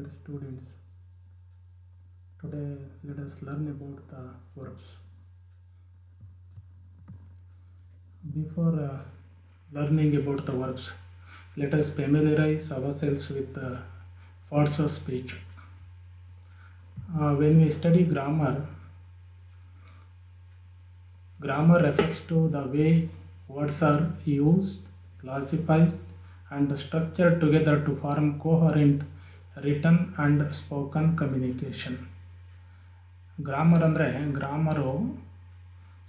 dear students, today let us learn about the verbs. Before learning about the verbs, let us familiarize ourselves with the parts of speech. When we study grammar refers to the way words are used, classified, and structured together to form coherent written and spoken communication. Grammar ಅಂದರೆ grammar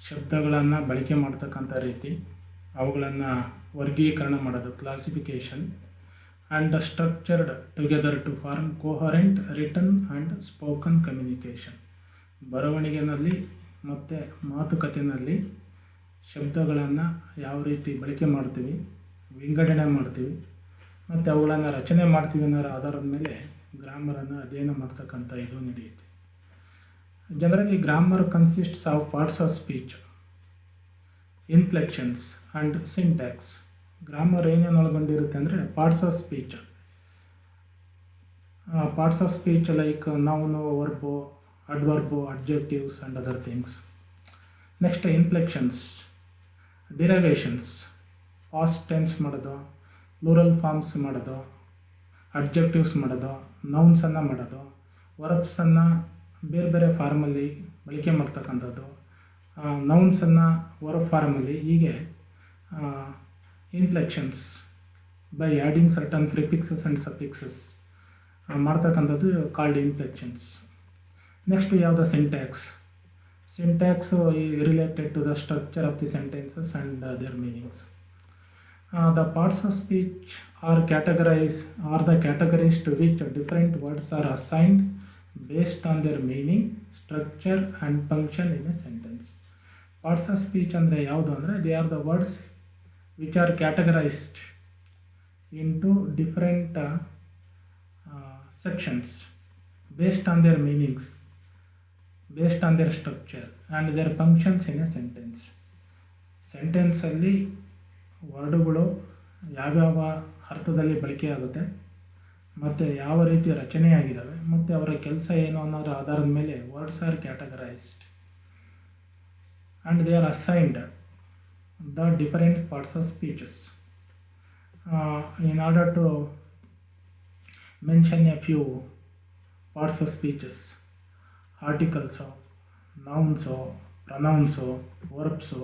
ಶಬ್ದಗಳನ್ನು ಬಳಕೆ ಮಾಡ್ತಕ್ಕಂಥ ರೀತಿ, ಅವುಗಳನ್ನು ವರ್ಗೀಕರಣ ಮಾಡೋದು, classification, and structured together to form coherent written and spoken communication. ಬರವಣಿಗೆಯಲ್ಲಿ ಮತ್ತು ಮಾತುಕತೆಯಲ್ಲಿ ಶಬ್ದಗಳನ್ನು ಯಾವ ರೀತಿ ಬಳಕೆ ಮಾಡ್ತೀವಿ, ವಿಂಗಡಣೆ ಮಾಡ್ತೀವಿ ಮತ್ತು ಅವುಗಳನ್ನು ರಚನೆ ಮಾಡ್ತೀವಿ ಅನ್ನೋ ಆಧಾರದ ಮೇಲೆ ಗ್ರಾಮರನ್ನು ಅಧ್ಯಯನ ಮಾಡ್ತಕ್ಕಂಥ ಇದು ನಡೆಯುತ್ತೆ. Generally grammar consists of parts of speech, inflections and syntax. Grammar ಏನೇನು ಒಳಗೊಂಡಿರುತ್ತೆ ಅಂದರೆ parts of speech like noun, verb, adverb, adjectives and other things. Next inflections, derivations, past tense ಮಾಡೋದು, ಪ್ಲೂರಲ್ ಫಾರ್ಮ್ಸ್ ಮಾಡೋದು, ಅಡ್ಜೆಕ್ಟಿವ್ಸ್ ಮಾಡೋದು, ನೌನ್ಸನ್ನು ಮಾಡೋದು, ವರ್ಬ್ಸನ್ನು ಬೇರೆ ಬೇರೆ ಫಾರ್ಮಲ್ಲಿ ಬಳಕೆ ಮಾಡ್ತಕ್ಕಂಥದ್ದು, ನೌನ್ಸನ್ನು ವರ್ಬ್ ಫಾರ್ಮಲ್ಲಿ, ಹೀಗೆ inflections by adding certain prefixes and suffixes ಮಾಡ್ತಕ್ಕಂಥದ್ದು ಕಾಲ್ಡ್ ಇನ್ಫ್ಲೆಕ್ಷನ್ಸ್. ನೆಕ್ಸ್ಟ್ ಯಾವುದು syntax related to the structure of the sentences and their meanings. The parts of speech are the categories to which different words are assigned based on their meaning, structure and function in a sentence. Parts of speech ಅಂದರೆ ಯಾವುದು ಅಂದರೆ they are the words which are categorized into different sections based on their meanings, based on their structure and their functions in a sentence. ಸೆಂಟೆನ್ಸಲ್ಲಿ ವರ್ಡುಗಳು ಯಾವ್ಯಾವ ಅರ್ಥದಲ್ಲಿ ಬಳಕೆಯಾಗುತ್ತೆ ಮತ್ತು ಯಾವ ರೀತಿ ರಚನೆಯಾಗಿದ್ದಾವೆ ಮತ್ತು ಅವರ ಕೆಲಸ ಏನು ಅನ್ನೋದ್ರ ಆಧಾರದ ಮೇಲೆ words are categorized and they are assigned the different parts of speeches. In order to mention a few parts of speeches: articles, nouns, pronouns, verbs,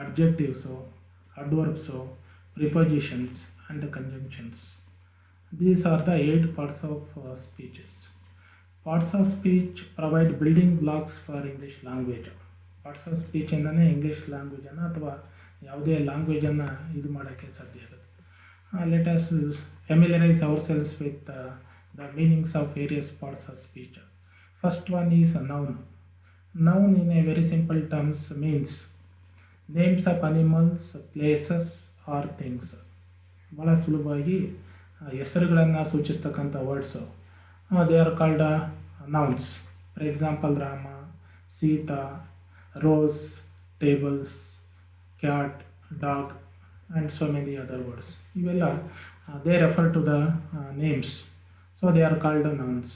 adjectives, adverbs, prepositions and conjunctions. These are the 8 parts of speeches. Parts of speech provide building blocks for English language. Parts of speech ಇಂದನೇ English ಲ್ಯಾಂಗ್ವೇಜನ್ನು ಅಥವಾ ಯಾವುದೇ ಲ್ಯಾಂಗ್ವೇಜನ್ನು ಇದು ಮಾಡೋಕ್ಕೆ ಸಾಧ್ಯ ಆಗುತ್ತೆ. Let us familiarize ourselves with the meanings of various parts of speech. First one is a noun. Noun in a very simple terms means names of animals, places or things. ಭಾಳ ಸುಲಭವಾಗಿ ಹೆಸರುಗಳನ್ನು ಸೂಚಿಸ್ತಕ್ಕಂಥ words they are called nouns. For example Rama, Sita, rose, tables, cat, dog and so many other words. ಇವೆಲ್ಲ they refer to the names, so they are called nouns.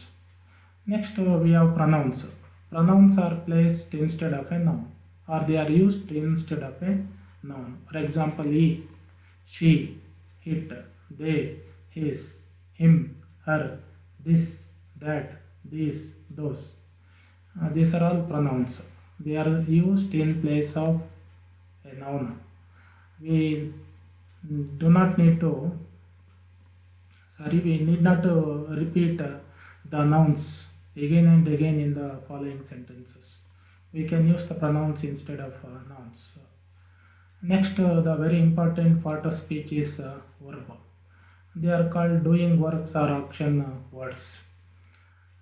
Next we have pronouns. Pronouns are placed instead of a noun, or they are used instead of a noun. For example, he, she, it, they, his, him, her, this, that, these, those. These are all pronouns. They are used in place of a noun. We need not to repeat the nouns again and again in the following sentences. We can use the pronouns instead of nouns. Next, the very important part of speech is verb. They are called doing verbs or action words.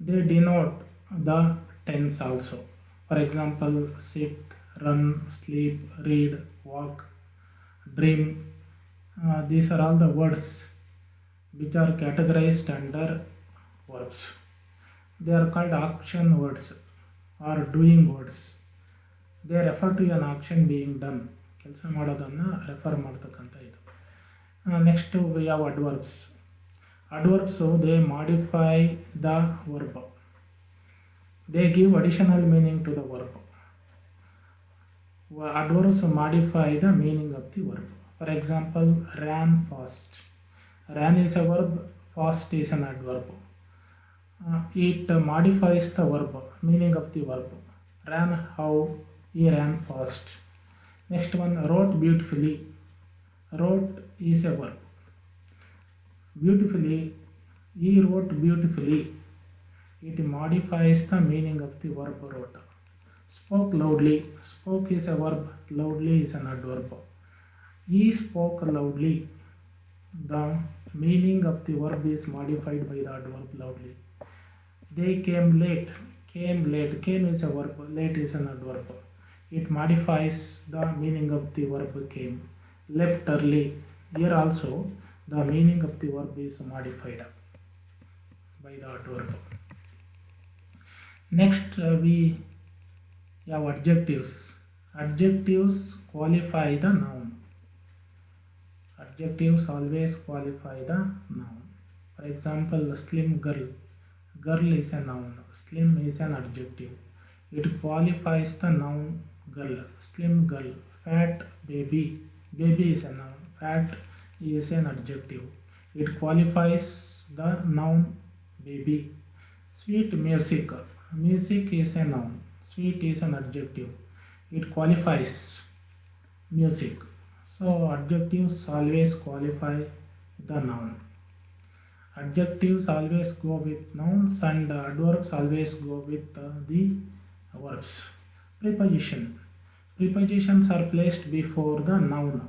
They denote the tense also. For example, sit, run, sleep, read, walk, dream. These are all the words which are categorized under verbs. They are called action words or doing words. They refer to an action being done. ಕೆಲಸ ಮಾಡೋದನ್ನು refer ಮಾಡ್ತಕ್ಕಂಥ ಇದು. Next we have adverbs. Adverbs, so they modify the verb. They give additional meaning to the verb. Adverbs modify the meaning of the verb. For example, ran fast. Ran is a verb, fast is an adverb. It modifies the verb, meaning of the verb. Ran how, he ran fast. Next one, wrote beautifully. Wrote is a verb. Beautifully, he wrote beautifully. It modifies the meaning of the verb wrote. Spoke loudly. Spoke is a verb, loudly is an adverb. He spoke loudly. The meaning of the verb is modified by the adverb loudly. They came late. Came late. Came is a verb, late is an adverb. It modifies the meaning of the verb came. Left early. Here also the meaning of the verb is modified by the adverb. Next we have adjectives. Adjectives qualify the noun. Adjectives always qualify the noun. For example, slim girl. Girl is a noun. Slim is an adjective. It qualifies the noun girl. Slim girl. Fat baby. Baby is a noun. Fat is an adjective. It qualifies the noun baby. Sweet music. Music is a noun. Sweet is an adjective. It qualifies music. So adjectives always qualify the noun. Adjectives always go with nouns and adverbs always go with the verbs. Preposition. Prepositions are placed before the noun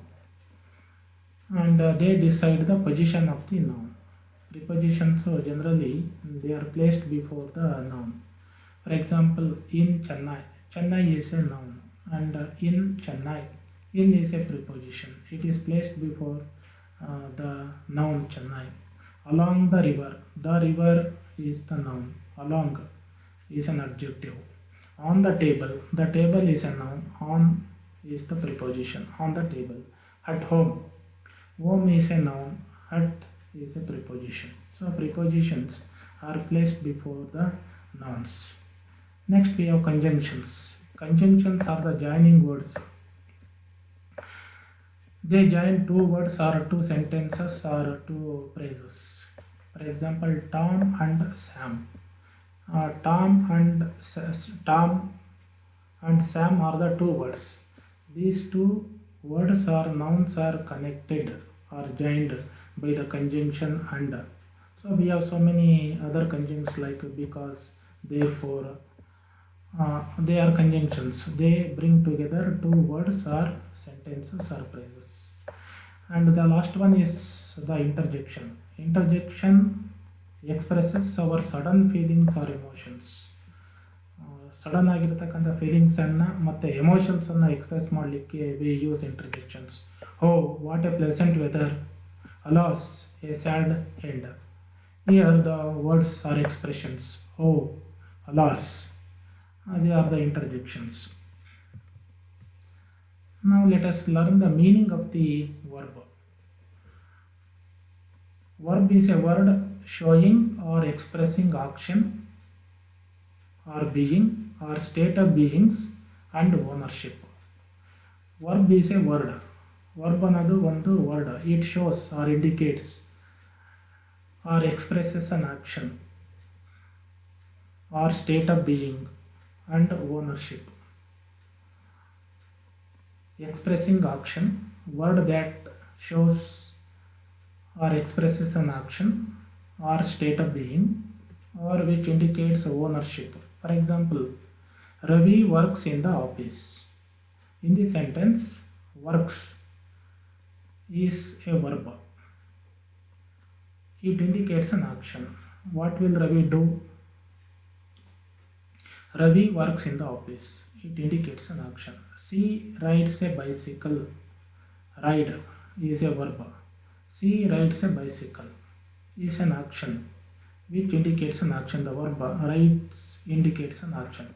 and they decide the position of the noun. Prepositions generally they are placed before the noun. For example, in Chennai. Chennai is a noun and in Chennai. In is a preposition. It is placed before the noun Chennai. Along the river. The river is the noun. Along is an adjective. On the table. The table is a noun. On is the preposition. On the table. At home. Home is a noun. At is a preposition. So prepositions are placed before the nouns. Next we have conjunctions. Conjunctions are the joining words. They join two words or two sentences or two phrases. For example, Tom and Sam. Tom and Sam are the two words. These two words or nouns are connected or joined by the conjunction and. So we have so many other conjunctions like because, therefore. They are conjunctions. They bring together two words or sentences or phrases. And the last one is the interjection. Interjection expresses our sudden feelings or emotions. Sudden ಆಗಿರತಕ್ಕಂಥ feelings ಅನ್ನು ಮತ್ತೆ emotions ಅನ್ನು express ಮಾಡಲಿಕ್ಕೆ we use interjections. Oh what a pleasant weather, alas a sad end. Here the words are expressions. Oh, alas, they are the interjections. Now let us learn the meaning of the verb. Verb is a word showing or expressing action or being or state of beings and ownership. Verb is a word. Verb ಅನ್ನೋದು ಒಂದು word. It shows or indicates or expresses an action or state of being and ownership. Expressing action, word that shows or expresses an action or state of being or which indicates ownership. For example, Ravi works in the office. In the sentence, works is a verb. It indicates an action. What will Ravi do? Ravi works in the office. It indicates an action. She rides a bicycle. Ride is a verb. She rides a bicycle is an action which indicates an action. The verb rides indicates an action.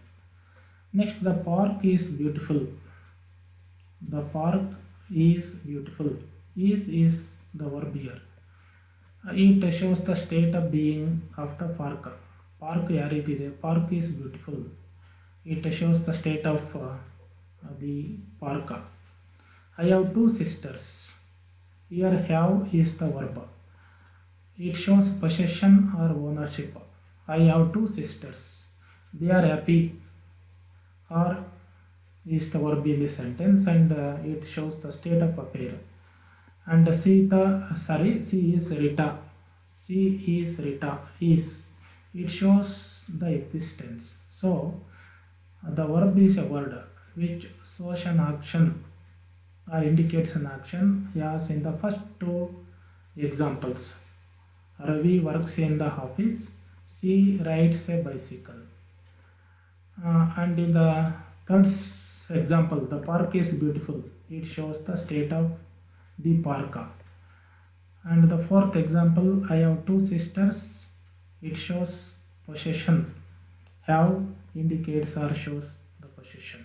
Next, the park is beautiful. The park is beautiful. Is the verb here. It shows the state of being of the park. Park ಯಾವ ರೀತಿ ಇದೆ? Park is beautiful. It shows the state of the park. I have two sisters. Here have is the verb. It shows possession or ownership. I have two sisters. They are happy or is the verb in the sentence, and it shows the state of affair. And she is Rita. She is Rita is. It shows the existence. So the verb is a word which shows an action or indicates an action, as in the first two examples. Ravi works in the office. She rides a bicycle. And in the third example, the park is beautiful. It shows the state of the park. And the fourth example, I have two sisters. It shows possession. Have indicates or shows the possession.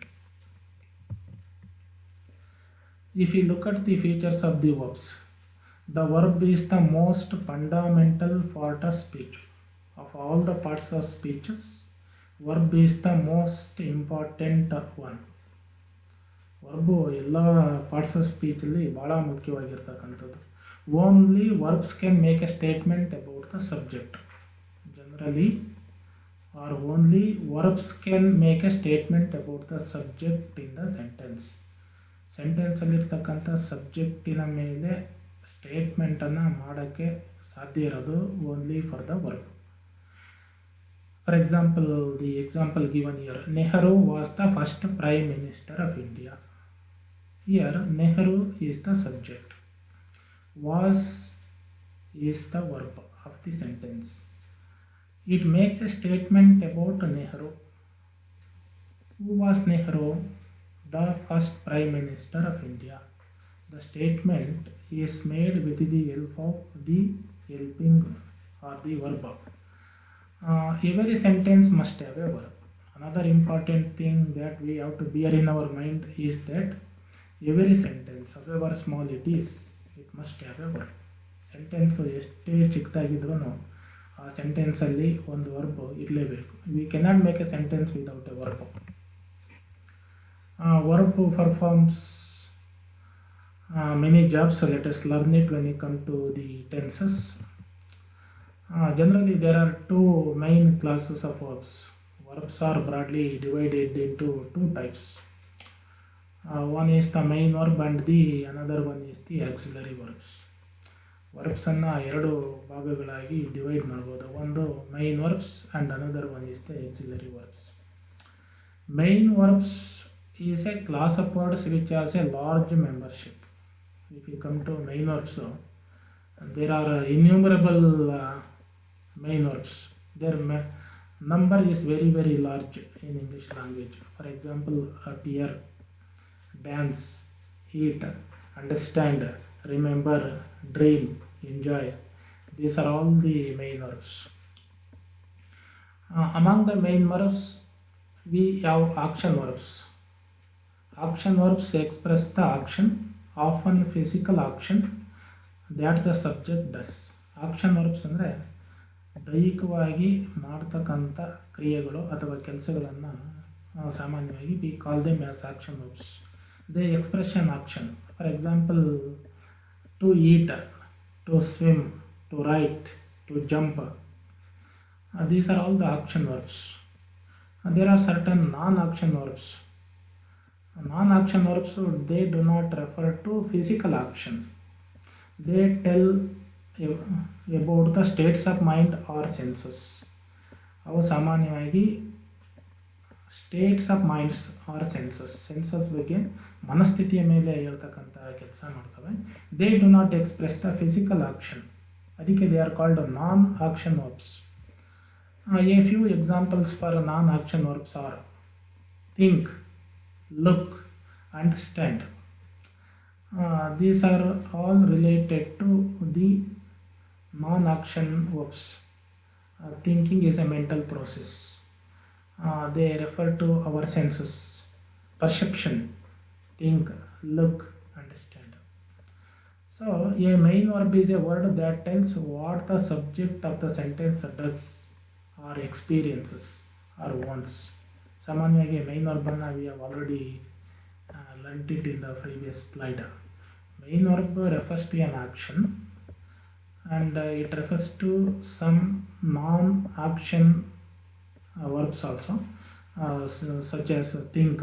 If you look at the features of the verbs, the verb is the most fundamental part of speech. Of all the parts of speeches, verb is the most important one. Verb ಎಲ್ಲ parts of ಸ್ಪೀಚಲ್ಲಿ ಭಾಳ ಮುಖ್ಯವಾಗಿರ್ತಕ್ಕಂಥದ್ದು. Only verbs can make a statement about the subject. Generally or only verbs can make a statement about the subject in the sentence. ಸೆಂಟೆನ್ಸಲ್ಲಿರ್ತಕ್ಕಂಥ ಸಬ್ಜೆಕ್ಟಿನ ಮೇಲೆ ಸ್ಟೇಟ್ಮೆಂಟನ್ನು ಮಾಡೋಕ್ಕೆ ಸಾಧ್ಯ ಇರೋದು only for the verb. For example, the example given here, Nehru was the first Prime Minister of India. Here, Nehru is the subject. Was is the verb of the sentence. It makes a statement about Nehru. Who was Nehru? The first Prime Minister of India. The statement is made with the help of the helping or the verb. Every sentence must have a verb. Another important thing that we have to bear in our mind is that every sentence, however small it is, it must have a verb. Sentence ಎಷ್ಟೇ ಚಿಕ್ಕದಾಗಿದ್ರೂ ಆ ಸೆಂಟೆನ್ಸಲ್ಲಿ ಒಂದು verb ಇರಲೇಬೇಕು. We cannot make A sentence without A verb. Verb performs many jobs, so let us learn it when we come to the tenses. Generally, there are two main classes of verbs. Verbs are broadly divided into two types. One is the main verb and the another one is the auxiliary verbs. Verbs ಅನ್ನು ಎರಡು ಭಾಗಗಳಾಗಿ divide ಮಾಡ್ಬೋದು. ಒಂದು main verbs and another one is the auxiliary verbs. Main verbs is a class of words which has a large membership. If you come to main verbs, there are innumerable main verbs. Their number is very very large in English language. For example, appear, dance, eat, understand, remember, dream, enjoy. These are all the main verbs. Among the main verbs, we have action verbs. Action verbs express the action, often physical action, that the subject does. Action verbs ಅಂದರೆ ದೈಹಿಕವಾಗಿ ಮಾಡ್ತಕ್ಕಂಥ ಕ್ರಿಯೆಗಳು ಅಥವಾ ಕೆಲಸಗಳನ್ನು ಸಾಮಾನ್ಯವಾಗಿ we call them as action verbs. They express an action. For example, to eat, to swim, to write, to jump. These are all the action verbs. There are certain non-action verbs. Non-action verbs, they do not refer to physical action. They tell about the states of mind or senses. ಅವು ಸಾಮಾನ್ಯವಾಗಿ states of minds or senses ಬಗ್ಗೆ ಮನಸ್ಥಿತಿಯ ಮೇಲೆ ಹೇಳ್ತಕ್ಕಂಥ ಕೆಲಸ ಮಾಡ್ತವೆ. They do not express the physical action. ಅದಕ್ಕೆ they are called non action verbs. A few examples for non-action verbs are think, look, understand. These are all related to the non-action verbs. Thinking is a mental process. They refer to our senses. Perception, think, look, understand. So So a main verb is a word that tells what the subject of the sentence does or experiences or wants. ಸಾಮಾನ್ಯವಾಗಿ main ವರ್ಬನ್ನು we have already learnt it in the previous slide. Main verb refers to an action and it refers to some non-action verbs also, such as think,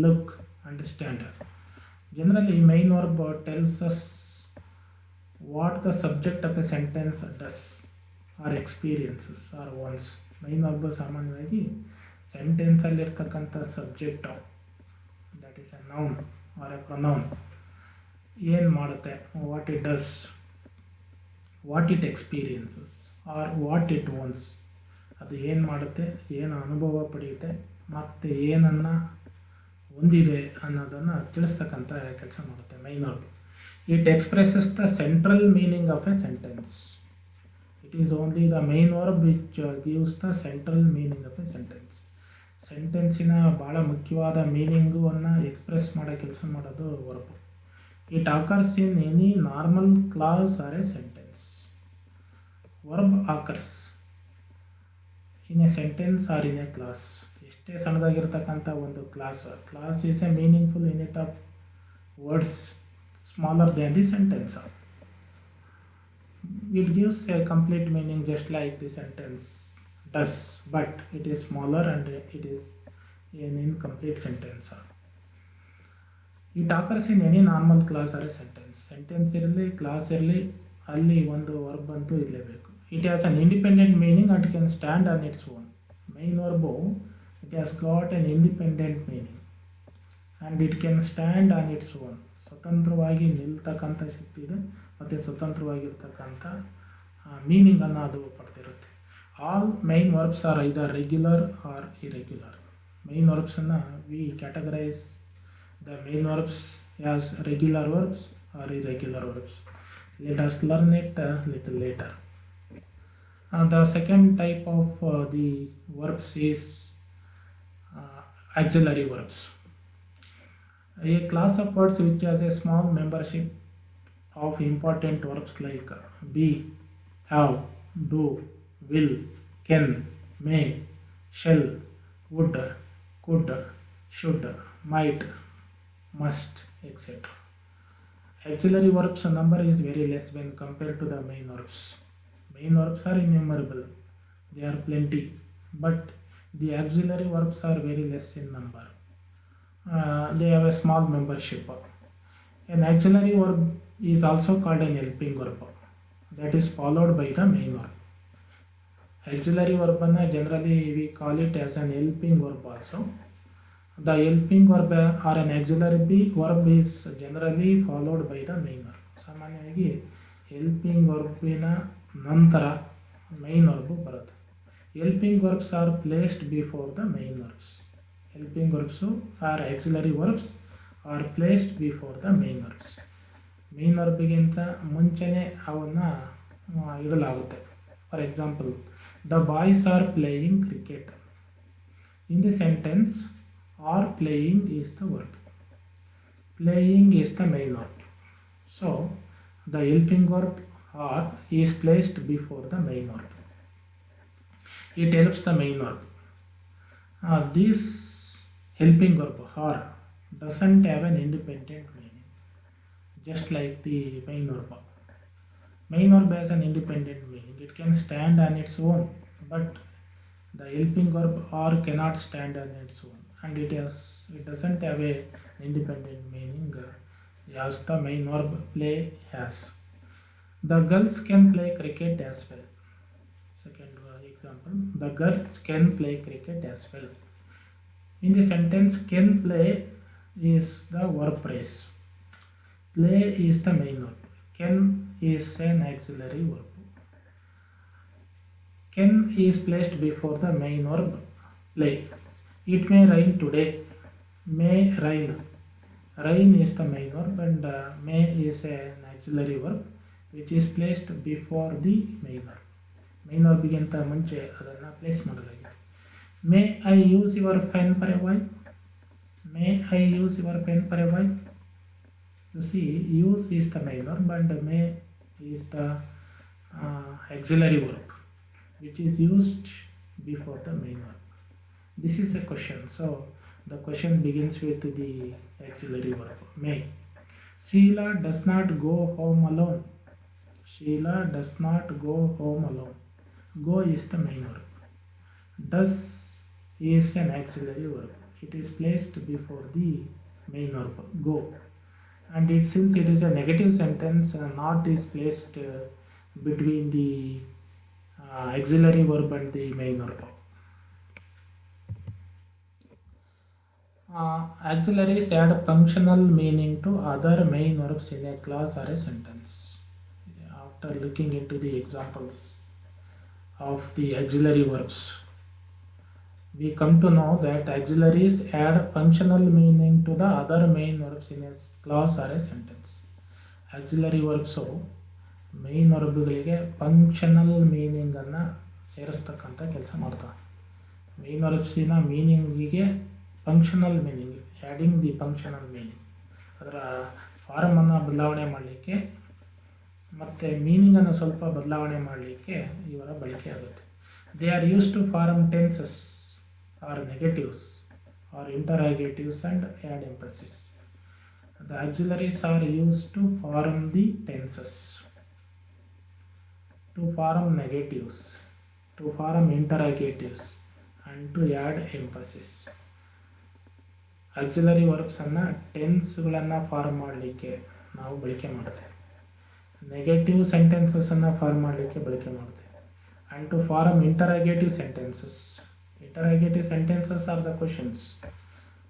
look, understand. Generally, main verb tells us what the subject of a sentence does or experiences or wants. Main verb ಸಾಮಾನ್ಯವಾಗಿ ಸೆಂಟೆನ್ಸಲ್ಲಿರ್ತಕ್ಕಂಥ subject, that is a noun or a pronoun, ಏನು ಮಾಡುತ್ತೆ, what it does, what it experiences or what it wants, ಅದು ಏನು ಮಾಡುತ್ತೆ, ಏನು ಅನುಭವ ಪಡೆಯುತ್ತೆ ಮತ್ತು ಏನನ್ನು ಹೊಂದಿದೆ ಅನ್ನೋದನ್ನು ತಿಳಿಸ್ತಕ್ಕಂಥ ಕೆಲಸ ಮಾಡುತ್ತೆ main verb. It expresses the central meaning of a sentence. It is only the main verb which gives the central meaning of a sentence. ಸೆಂಟೆನ್ಸಿನ ಭಾಳ ಮುಖ್ಯವಾದ ಮೀನಿಂಗನ್ನು ಎಕ್ಸ್ಪ್ರೆಸ್ ಮಾಡೋ ಕೆಲಸ ಮಾಡೋದು verb. It occurs in any normal clause or a sentence. Verb occurs in a sentence or in a clause. ಎಷ್ಟೇ ಸಣ್ಣದಾಗಿರ್ತಕ್ಕಂಥ ಒಂದು clause is a meaningful unit of words smaller than the sentence. It gives a complete meaning just like the sentence does, but it is smaller and it is an incomplete sentence. It occurs in any normal class or a sentence. Sentence ಇರಲಿ, class ಇರಲಿ, ಅಲ್ಲಿ ಒಂದು verb ಅಂತೂ ಇರಲೇಬೇಕು. It has an independent meaning and can stand on its own. Main verb, it has got an independent meaning and it can stand on its own. ಸ್ವತಂತ್ರವಾಗಿ ನಿಲ್ತಕ್ಕಂಥ ಶಕ್ತಿ ಇದೆ ಮತ್ತು ಸ್ವತಂತ್ರವಾಗಿರ್ತಕ್ಕಂಥ ಮೀನಿಂಗನ್ನು ಅದು ಪಡೆದಿರುತ್ತೆ. All main verbs are either regular or irregular. Main ವರ್ಬ್ಸನ್ನು we categorize the main verbs as regular verbs or irregular verbs. Let us learn it little later. The second type of the verbs is auxiliary verbs. A class of words which has a small membership of important verbs like be, have, do, will, can, may, shall, would, could, should, might, must, etc. Auxiliary verbs number is very less when compared to the main verbs. Main verbs are innumerable, they are plenty, but the auxiliary verbs are very less in number. They have a small membership. An auxiliary verb is also called an helping verb that is followed by the main verb. Auxiliary verb generally we call it as an helping verb also. The helping verb or an auxiliary verb is generally followed by the main verb. ಸಾಮಾನ್ಯವಾಗಿ helping ವರ್ಬಿನ ನಂತರ main verb ಬರುತ್ತೆ. Helping verbs R placed before the main verbs. Helping verbs or auxiliary verbs are placed before the main verbs. Main verb-ಗಿಂತ ಮುಂಚೆನೇ ಅವನ್ನು ಇಡಲಾಗುತ್ತೆ. For example, the boys are playing cricket. In the sentence, are playing is the verb. Playing is the main verb. So, the helping verb are is placed before the main verb. It helps the main verb. This helping verb or doesn't have an independent meaning, just like the main verb. Main verb has an independent meaning. It can stand on its own, but the helping verb or cannot stand on its own, and it doesn't have a independent meaning as the main verb play has. The girls can play cricket as well. Second example, the girls can play cricket as well. In the sentence, can play is the verb phrase. Play is the main verb. Can is an auxiliary verb. Can is placed before the main verb play. It may rain today. May rain. Rain is the main verb and may is an auxiliary verb which is placed before the main verb. Main verb-ಗಿಂತ ಮುಂಚೆ ಅದನ್ನು place ಮಾಡಲಾಗಿದೆ. May I use your pen for a while? May I use your pen for a while? You see, use is the main verb and may is the auxiliary verb which is used before the main verb. This is a question, so the question begins with the auxiliary verb may. Sheila does not go home alone. Sheila does not go home alone. Go is the main verb. Does is an auxiliary verb. It is placed before the main verb go, and since it is a negative sentence, not is placed between the auxiliary verb and the main verb. Auxiliaries add functional meaning to other main verbs in a clause or a sentence. After looking into the examples of the auxiliary verbs, we come to know that auxiliaries add functional meaning to the other main verbs in a clause or a sentence. Auxiliary verbs main ವರ್ಬ್ಗಳಿಗೆ functional ಮೀನಿಂಗನ್ನು ಸೇರಿಸ್ತಕ್ಕಂಥ ಕೆಲಸ ಮಾಡ್ತವೆ. Main ವರ್ಬ್ಸಿನ ಮೀನಿಂಗಿಗೆ functional meaning, adding the functional meaning, ಅದರ ಫಾರ್ಮನ್ನು ಬದಲಾವಣೆ ಮಾಡಲಿಕ್ಕೆ ಮತ್ತು ಮೀನಿಂಗನ್ನು ಸ್ವಲ್ಪ ಬದಲಾವಣೆ ಮಾಡಲಿಕ್ಕೆ ಇವರ ಬಳಕೆ ಆಗುತ್ತೆ. They are used to form tenses or negatives or interrogatives and add emphasis. The auxiliaries are used to form the tenses, to form negatives, to form interrogatives and to add emphasis. Auxiliary verbs ಅನ್ನು ಟೆನ್ಸ್ಗಳನ್ನು form ಮಾಡಲಿಕ್ಕೆ ನಾವು ಬಳಕೆ ಮಾಡ್ತೇವೆ. Negative ಸೆಂಟೆನ್ಸಸ್ಸನ್ನು form ಮಾಡಲಿಕ್ಕೆ ಬಳಕೆ ಮಾಡ್ತೇವೆ. And to form interrogative sentences. Interrogative sentences are the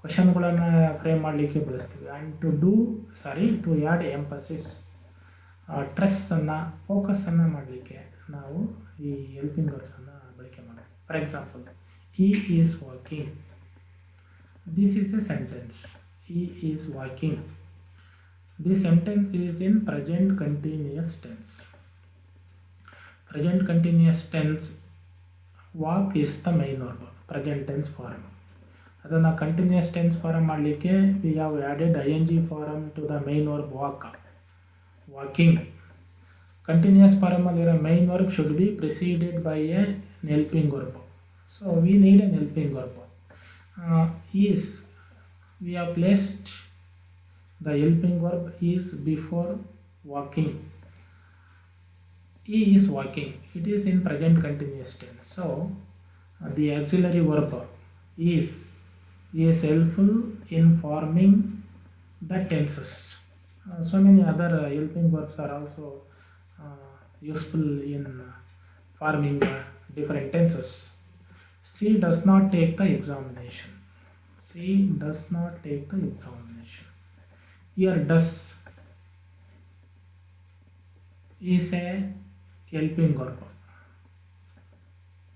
ಕ್ವಶನ್ಗಳನ್ನು frame ಮಾಡಲಿಕ್ಕೆ ಬಳಸ್ತೀವಿ. ಆ್ಯಂಡ್ ಟು ಆ್ಯಡ್ ಎಂಫಸಿಸ್, ಟ್ರೆಸ್ಸನ್ನು, ಫೋಕಸನ್ನು ಮಾಡಲಿಕ್ಕೆ ನಾವು ಈ ಹೆಲ್ಪಿಂಗ್ ವರ್ಬ್ಸನ್ನು ಬಳಕೆ ಮಾಡ್ತೀವಿ. For example, he is walking. This is a sentence. He is walking. This sentence is in present continuous tense. Present continuous tense, walk is the main verb, present tense form. ಅದನ್ನು continuous tense form ಮಾಡಲಿಕ್ಕೆ we have added ING form to the main verb walk, walking. Continuous ಫಾರಮಲ್ಲಿರೋ main verb should be preceded by a helping verb. So we need an helping verb. Is, we have placed the helping verb is before walking. He is walking. It is in present continuous tense. So the auxiliary verb is helpful in forming the tenses. So many other helping verbs are also useful in forming different tenses. She does not take the examination. She does not take the examination. Here does is a helping verb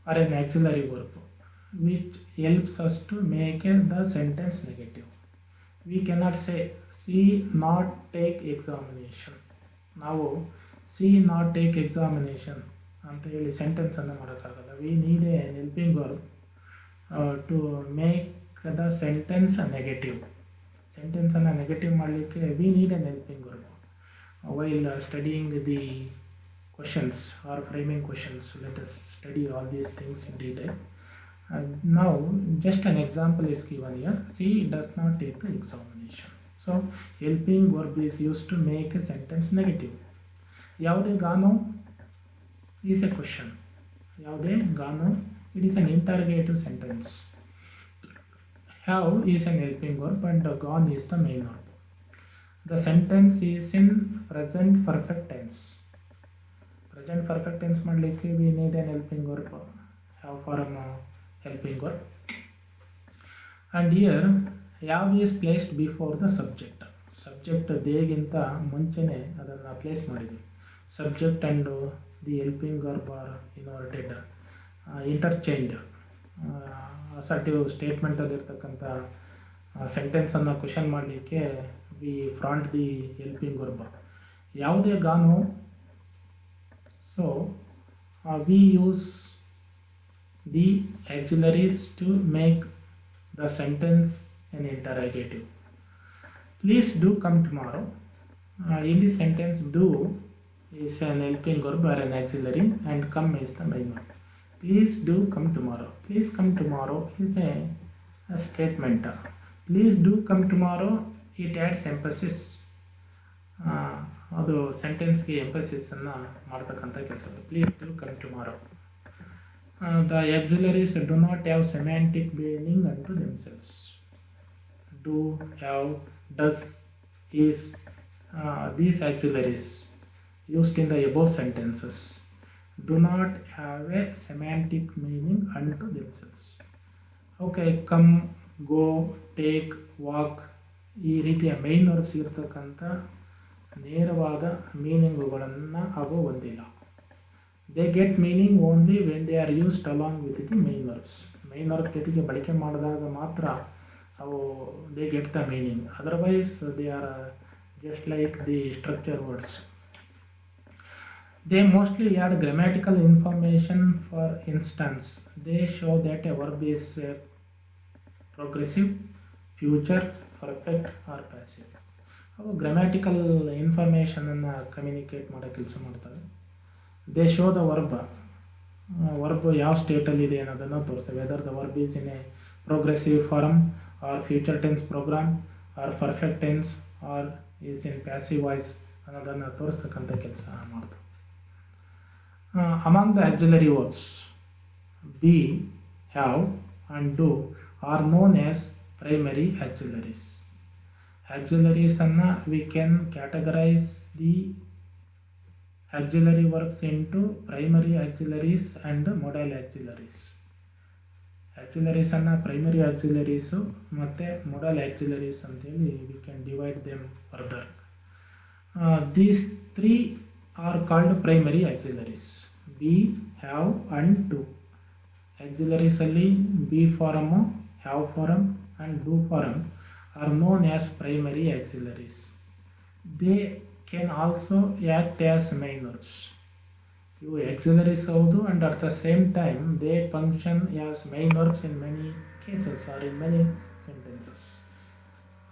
or an auxiliary verb which helps us to make the sentence negative. We cannot say she not take examination. ನಾವು she not take examination ಅಂತ ಹೇಳಿ ಸೆಂಟೆನ್ಸನ್ನು ಮಾಡೋಕ್ಕಾಗಲ್ಲ. We need a helping verb to make the sentence negative. ಸೆಂಟೆನ್ಸನ್ನು negative ಮಾಡಲಿಕ್ಕೆ we need an helping verb. While studying the questions or framing questions, let us study all these things in detail. And now just an example is given here. She does not take the examination. So helping verb is used to make a sentence negative. Yaude gano is a question. Yaude gano, it is an interrogative sentence. Have is an helping verb and gone is the main verb. The sentence is in present perfect tense. Present perfect tense ಮಾಡಲಿಕ್ಕೆ we need an helping verb, have form helping verb. And here have is placed before the subject. Subject ದೇಗಿಂತ ಮುಂಚೆನೇ ಅದನ್ನು place ಮಾಡಿದ್ವಿ. Subject and the helping verb are inverted, interchanged. Assertive ಸ್ಟೇಟ್ಮೆಂಟಲ್ಲಿರ್ತಕ್ಕಂಥ ಸೆಂಟೆನ್ಸನ್ನು question ಮಾಡಲಿಕ್ಕೆ we front the helping verb. ಯಾವುದೇ ಗಾನು, so we use the auxiliaries to make the sentence an interrogative. Please do come tomorrow. In the sentence, do is an helping verb or an auxiliary and come is the main verb. Please do come tomorrow. Please come tomorrow is a statement. Please do come tomorrow, it adds emphasis. ಅದು ಸೆಂಟೆನ್ಸ್ಗೆ ಎಂಫಸಿಸನ್ನು ಮಾಡ್ತಕ್ಕಂಥ ಕೆಲಸ. Please do come tomorrow. The auxiliaries do not have semantic meaning unto themselves. Do, have, does, is, these auxiliaries used in the above sentences do not have a semantic meaning unto themselves. Okay, come, go, take, walk, ಈ ರೀತಿಯ main verbs ಇರ್ತಕ್ಕಂಥ ನೇರವಾದ ಮೀನಿಂಗುಗಳನ್ನು ಅವು ಹೊಂದಿಲ್ಲ. They get meaning only when they are used along with the main verbs. Main verb ಜೊತೆಗೆ ಬಳಕೆ ಮಾಡಿದಾಗ ಮಾತ್ರ ಅವು they get the meaning. Otherwise they are just like the structure words. They mostly add grammatical information. For instance, they show that a verb is progressive, future, perfect or passive. ಅವು grammatical ಇನ್ಫಾರ್ಮೇಷನನ್ನು communicate ಮಾಡೋ ಕೆಲಸ ಮಾಡ್ತವೆ. They show the verb ಯಾವ ಸ್ಟೇಟಲ್ಲಿದೆ ಅನ್ನೋದನ್ನು ತೋರಿಸ್ತವೆ. Whether the verb is in a progressive form or future tense program or perfect tense or is in passive voice ಅನ್ನೋದನ್ನು ತೋರಿಸ್ತಕ್ಕಂಥ ಕೆಲಸ ಮಾಡ್ತವೆ. Among the auxiliary verbs, be, have and do are known as primary auxiliaries. Auxiliaries anna we can categorize the auxiliary verbs into primary auxiliaries and modal auxiliaries. Auxiliaries anna primary auxiliaries ಮತ್ತೆ modal auxiliaries ಅಂತೇಳಿ we can divide them further. These three are called primary auxiliaries. Be, have and do. Auxiliaries ಅಲ್ಲಿ be form, have form and do form are known as primary auxiliaries. They can also act as main verbs. ಇವು auxiliaries ಹೌದು and at the same time they function as main verbs in many cases or in many sentences.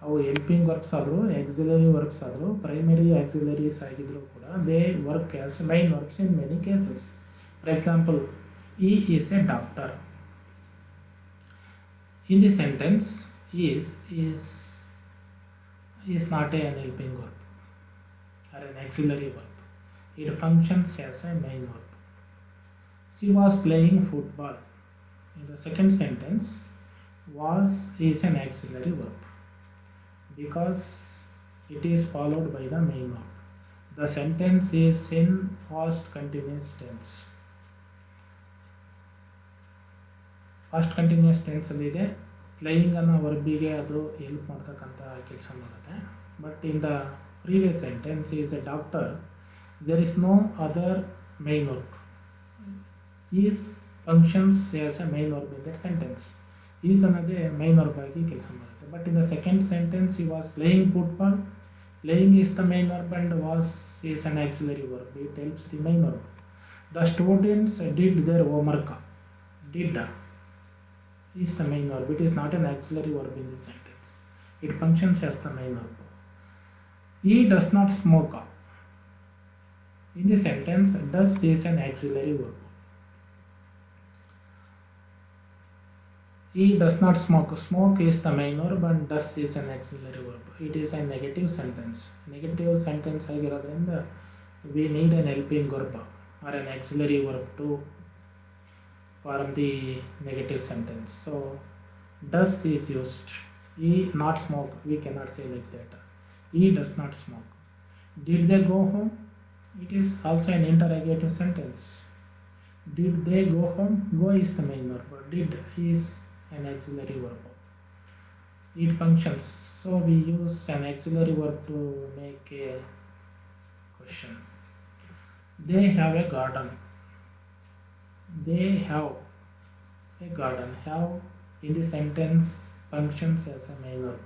ಅವು helping verbs ಆದರೂ auxiliary verbs ಆದರೂ primary auxiliaries ಆಗಿದ್ರು ಕೂಡ they work as main verbs in many cases. For example, he is a doctor. In the sentence is not an helping verb or an auxiliary verb. It functions as a main verb. She was playing football. In the second sentence, was is an auxiliary verb because it is followed by the main verb. The sentence is in past continuous tense. Past continuous tense ಅಲ್ಲಿದೆ. Playing ಅನ್ನೋ ವರ್ಬಿಗೆ ಅದು help ಮಾಡ್ತಕ್ಕಂಥ ಕೆಲಸ ಮಾಡುತ್ತೆ. But in the previous sentence is a doctor, there is no other main verb. Is functions as a main verb in that sentence. Is ಅನ್ನೋದೇ main verb ಆಗಿ ಕೆಲಸ ಮಾಡುತ್ತೆ. But in the second sentence, he was playing football. Playing is the main verb and was is an auxiliary verb. It helps the main verb. The students did their homework. Did is the main verb. It is not an auxiliary verb in this sentence. It functions as the main verb. He does not smoke. In the sentence, does is an auxiliary verb. He does not smoke. Smoke is the main verb and does is an auxiliary verb. It is a negative sentence. Negative sentence ಆಗಿರೋದ್ರಿಂದ we need an helping verb or an auxiliary verb to form the negative sentence. So does is used. He not smoke. We cannot say like that. He does not smoke. Did they go home? It is also an interrogative sentence. Did they go home? Go is the main verb. Did is an auxiliary verb. It functions. So we use an auxiliary verb to make a question. They have a garden. They have a garden. Have in the sentence functions as a main verb.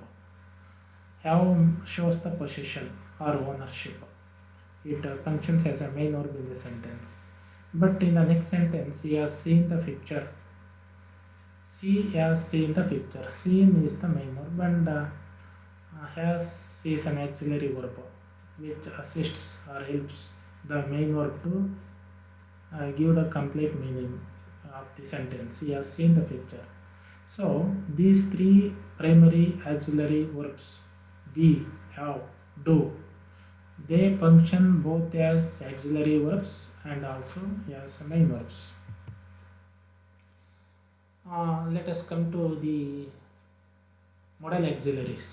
Have shows the possession or ownership. It functions as a main verb in the sentence. But in the next sentence, he has seen the picture. She has seen the picture. Seen is the main verb and has is an auxiliary verb. which assists or helps the main verb to give the complete meaning of the sentence. You have seen the picture. So these three primary auxiliary verbs, be, have, do, they function both as auxiliary verbs and also as main verbs. Let us come to the modal auxiliaries.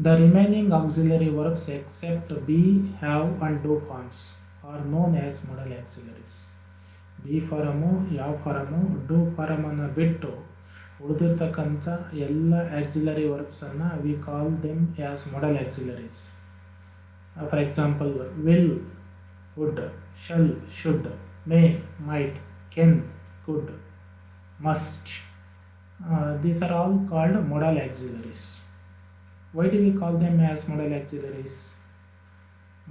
The remaining auxiliary verbs except be, have and do forms are known as modal auxiliaries. Be form, ಯಾವ form, do ಫಾರಮನ್ನು ಬಿಟ್ಟು ಉಳಿದಿರ್ತಕ್ಕಂಥ ಎಲ್ಲ auxiliary ವರ್ಬ್ಸನ್ನು we call them as modal auxiliaries. For example, will, would, shall, should, may, might, can, could, must. These are all called modal auxiliaries. Why do we call them as modal auxiliaries?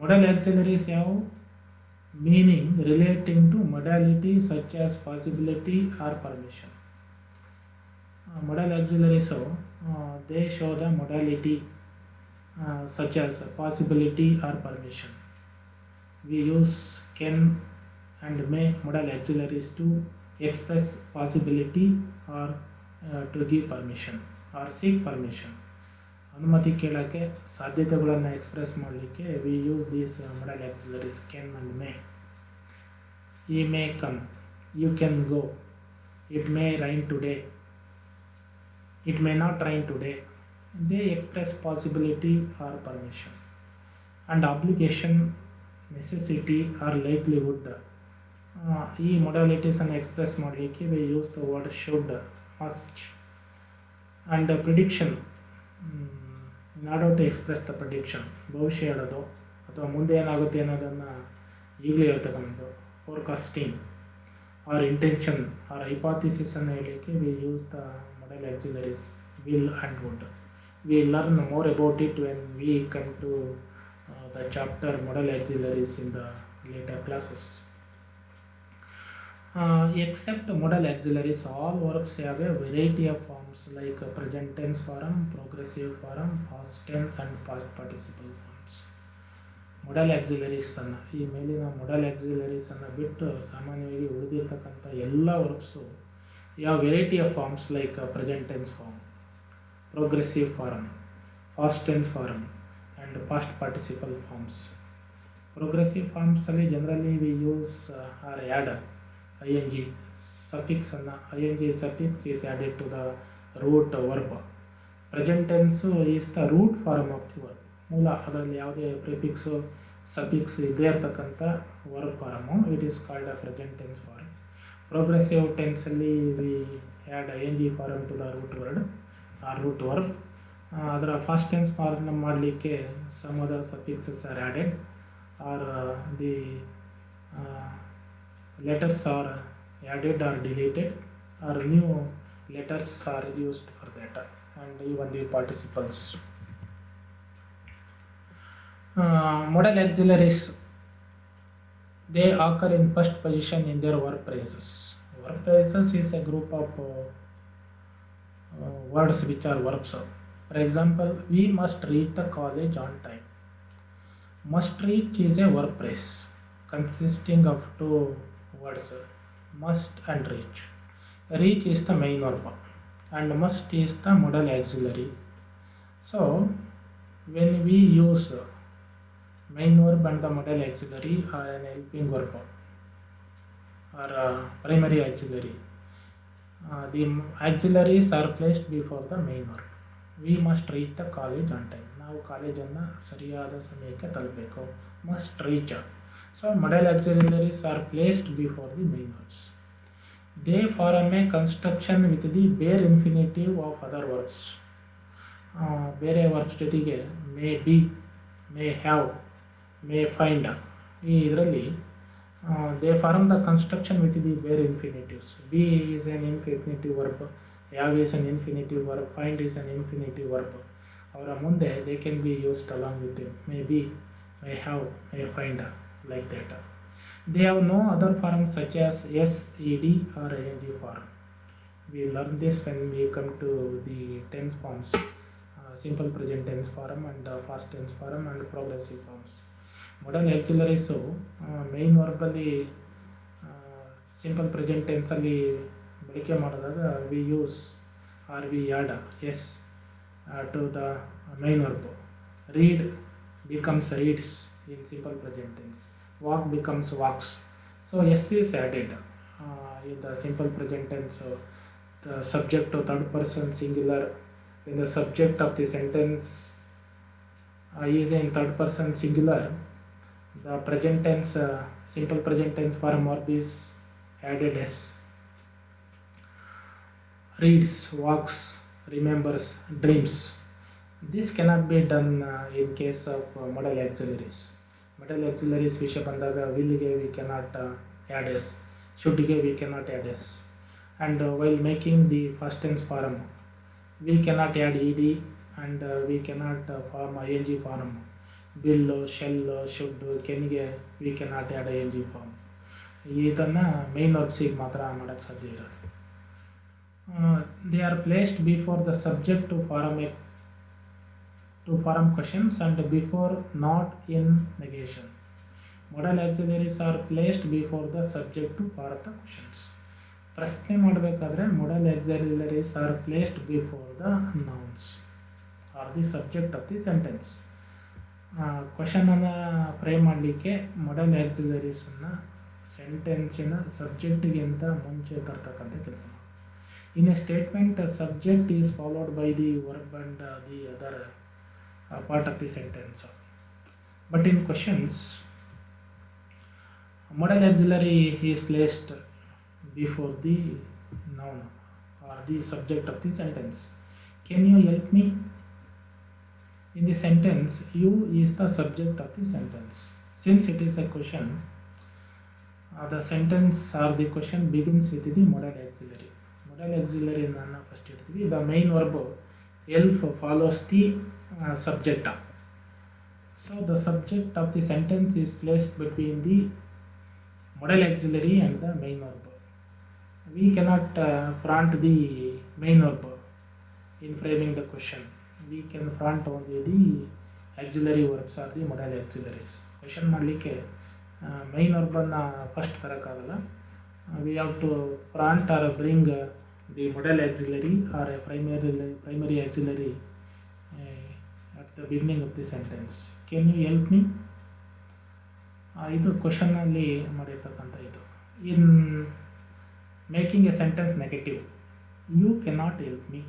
Modal auxiliaries have meaning relating to modality such as possibility or permission. Modal auxiliaries, they show the modality such as possibility or permission. We use can and may modal auxiliaries to express possibility or to give permission or seek permission. ಅನುಮತಿ ಕೇಳೋಕ್ಕೆ, ಸಾಧ್ಯತೆಗಳನ್ನು express ಮಾಡಲಿಕ್ಕೆ we use these modal auxiliaries can and may. He may come, you can go, it may rain today, it may not rain today. They express possibility or permission. And obligation, necessity or likelihood, ಈ ಮೊಡಾಲಿಟೀಸನ್ನು express ಮಾಡಲಿಕ್ಕೆ we use the word should, must. And prediction, in order to express the prediction, ಭವಿಷ್ಯ ಹೇಳೋದು ಅಥವಾ ಮುಂದೆ ಏನಾಗುತ್ತೆ ಅನ್ನೋದನ್ನು ಈಗಲೇ ಹೇಳ್ತಕ್ಕಂಥದ್ದು. Forecasting or intention or hypothesis ಅನ್ನು ಹೇಳಲಿಕ್ಕೆ we use the modal auxiliaries will and would. We learn more about it when we come to the chapter modal auxiliaries in the later classes. Except modal auxiliaries, all verbs have a variety of forms like present tense form, progressive form, past tense and past participle forms. Modal auxiliaries ಅನ್ನು, ಈ ಮೇಲಿನ modal auxiliaries ಅನ್ನು ಬಿಟ್ಟು ಸಾಮಾನ್ಯವಾಗಿ ಉಳಿದಿರ್ತಕ್ಕಂಥ ಎಲ್ಲ verbs ಯಾವ variety of forms like present tense form, progressive form, past tense form and past participle forms. Progressive forms ಅಲ್ಲಿ generally we use or add ing suffix ಅನ್ನು, ing suffix is added to the root verb. Present tense is the root form of the verb. ಮೂಲ ಅದರಲ್ಲಿ ಯಾವುದೇ prefix suffix ಇದೇ ಇರ್ತಕ್ಕಂಥ verb form, it is called a present tense form. Progressive ಟೆನ್ಸಲ್ಲಿ we add ing form to the root word or root verb. ಅದರ past tense form ಮಾಡಲಿಕ್ಕೆ some other suffixes are added or the letters are added or deleted or new letters are used for that, and even the participles. Modal auxiliaries, they occur in first position in their verb phrases. Verb phrases is a group of words which are verbs. For example, we must reach the college on time. Must reach is a verb phrase consisting of two words, must and reach. Reach is the main verb and must is the modal auxiliary. So when we use main verb and the modal auxiliary or an helping verb or primary auxiliary, the auxiliaries are placed before the main verb. We must reach the college on time. ನಾವು ಕಾಲೇಜನ್ನು ಸರಿಯಾದ ಸಮಯಕ್ಕೆ ತಲುಪಬೇಕು. Must reach. So modal auxiliaries are placed before the main verbs. They form a construction with the bare infinitive of other verbs. ಬೇರೆ verbs ಜೊತೆಗೆ may be, may have, may find, ಈ ಇದರಲ್ಲಿ they form the construction with the bare infinitives. Be is an infinitive verb, have is an infinitive verb, find is an infinitive verb. ಅವರ ಮುಂದೆ they can be used along with them. May be, may have, may find, like that. They have no other forms such as s, ed or ing form. We learn this when we come to the tense forms simple present tense form and past tense form and progressive forms. Modal auxiliaries main verb ಅಲ್ಲಿ simple present ಟೆನ್ಸಲ್ಲಿ ಬಳಕೆ ಮಾಡಿದಾಗ we use or we add S to the main verb. Read becomes reads in simple present tense. Walk becomes walks. So S is added in the simple present tense. The subject to third person singular. When the subject of the sentence is in third person singular, the present tense simple present tense form verb is added S. Reads, walks, remembers, dreams. This cannot be done in case of modal auxiliaries. Modal auxiliaries ವಿಷಯ ಬಂದಾಗ ವಿಲ್ಗೆ we cannot add s, shouldಗೆ we cannot add s, and while making the first tense form we cannot add ed and we cannot form ing form. will, shall, should, canಗೆ we cannot add ing form. ಇದನ್ನು main ವರ್ಬ್ಸಿಗೆ ಮಾತ್ರ ಮಾಡೋಕ್ಕೆ ಸಾಧ್ಯ ಇರೋದು. They are placed before the subject to form questions and before not in negation. Modal auxiliaries are placed before the subject to form the questions. ಪ್ರಶ್ನೆ ಮಾಡಬೇಕಾದ್ರೆ modal auxiliaries are placed before the nouns or the subject of the sentence. ಕ್ವಶನನ್ನು frame ಮಾಡಲಿಕ್ಕೆ modal auxiliariesನ ಸೆಂಟೆನ್ಸಿನ ಸಬ್ಜೆಕ್ಟಿಗಿಂತ ಮುಂಚೆ ತರ್ತಕ್ಕಂಥ ಕೆಲಸ. In a statement, a subject is followed by the verb and the other part of the sentence. But in questions, modal auxiliary is placed before the noun or the subject of the sentence. Can you help me? In the sentence, you is the subject of the sentence. Since it is a question, the sentence or the question begins with the modal auxiliary. Modal auxiliary ನಾನು first ಇಡ್ತೀವಿ. The main verb help follows the subject. So the subject of the sentence is placed between the modal auxiliary and the main verb. We cannot front the main verb in framing the question. We can front only the auxiliary verbs or the modal auxiliaries. Question ಮಾಡಲಿಕ್ಕೆ main verb ಅನ್ನು first ತರಕ್ಕಾಗಲ್ಲ. We have to front or bring the modal auxiliary or a primary auxiliary at the beginning of the sentence. Can you help me? ಇದು ಕ್ವಶನ್ನಲ್ಲಿ ಮಾಡಿರ್ತಕ್ಕಂಥ ಇದು. In making a sentence negative, you cannot help me,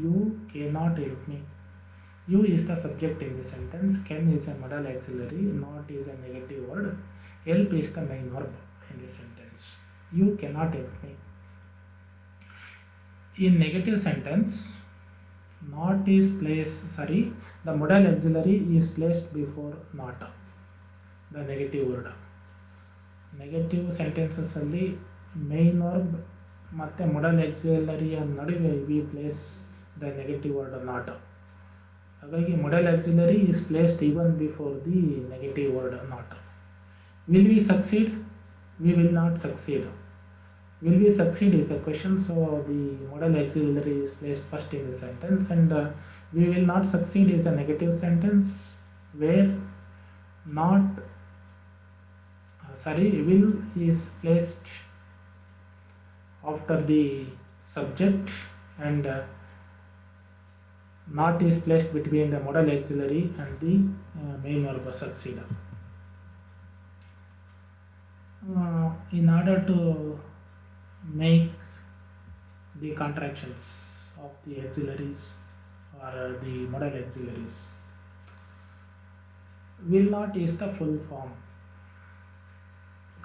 you cannot help me. You is the subject in the sentence, can is a modal auxiliary, not is a negative word, help is the main verb in the sentence. You cannot help me. In negative sentence, not is placed, the modal auxiliary is placed before not, the negative word. Negative sentences ಅಲ್ಲಿ main verb ಮತ್ತೆ modal auxiliary ನಡುವೆ we place the negative word not. ಹಾಗಾಗಿ modal auxiliary is placed even before the negative word not. Will we succeed? We will not succeed. Will we succeed is a question, so the modal auxiliary is placed first in the sentence, and we will not succeed is a negative sentence where will is placed after the subject and not is placed between the modal auxiliary and the main verb succeed. In order to make the contractions of the auxiliaries or the modal auxiliaries, will not is the full form.